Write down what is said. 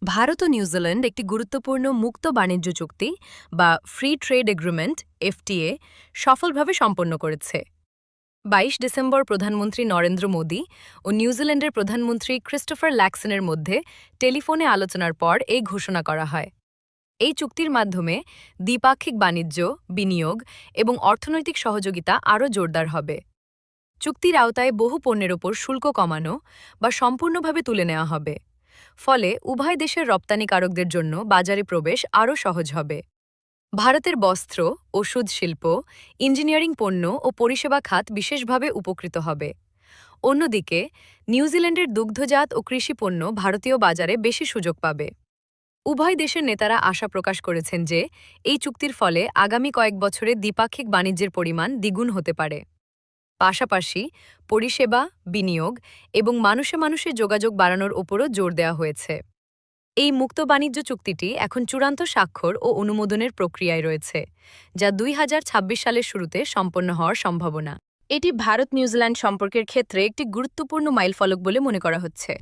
ভারত ও New Zealand একটি গুরুত্বপূর্ণ মুক্ত বাণিজ্য চুক্তি বা ফ্রি ট্রেড এগ্রিমেন্ট এফটিএ সফলভাবে সম্পন্ন করেছে। ২২ ডিসেম্বর প্রধানমন্ত্রী নরেন্দ্র মোদী ও নিউজিল্যান্ডের প্রধানমন্ত্রী ক্রিস্টোফার ল্যাক্সনের মধ্যে টেলিফোনে আলোচনার পর এই ঘোষণা করা হয়। এই চুক্তির মাধ্যমে দ্বিপাক্ষিক বাণিজ্য, বিনিয়োগ এবং অর্থনৈতিক সহযোগিতা আরও জোরদার হবে। চুক্তির আওতায় বহু পণ্যের ওপর শুল্ক কমানো বা সম্পূর্ণভাবে তুলে নেওয়া হবে। ফলে উভয় দেশের রপ্তানিকারকদের জন্য বাজারে প্রবেশ আরও সহজ হবে। ভারতের বস্ত্র, ওষুধ শিল্প, ইঞ্জিনিয়ারিং পণ্য ও পরিষেবা খাত বিশেষভাবে উপকৃত হবে। অন্যদিকে নিউজিল্যান্ডের দুগ্ধজাত ও কৃষি পণ্য ভারতীয় বাজারে বেশি সুযোগ পাবে। উভয় দেশের নেতারা আশা প্রকাশ করেছেন যে এই চুক্তির ফলে আগামী কয়েক বছরে দ্বিপাক্ষিক বাণিজ্যের পরিমাণ দ্বিগুণ হতে পারে। পাশাপাশি পরিষেবা, বিনিয়োগ এবং মানুষে মানুষে যোগাযোগ বাড়ানোর ওপরও জোর দেওয়া হয়েছে। এই মুক্ত বাণিজ্য চুক্তিটি এখন চূড়ান্ত স্বাক্ষর ও অনুমোদনের প্রক্রিয়ায় রয়েছে, যা ২০২৬ সালের শুরুতে সম্পন্ন হওয়ার সম্ভাবনা। এটি ভারত নিউজিল্যান্ড সম্পর্কের ক্ষেত্রে একটি গুরুত্বপূর্ণ মাইলফলক বলে মনে করা হচ্ছে।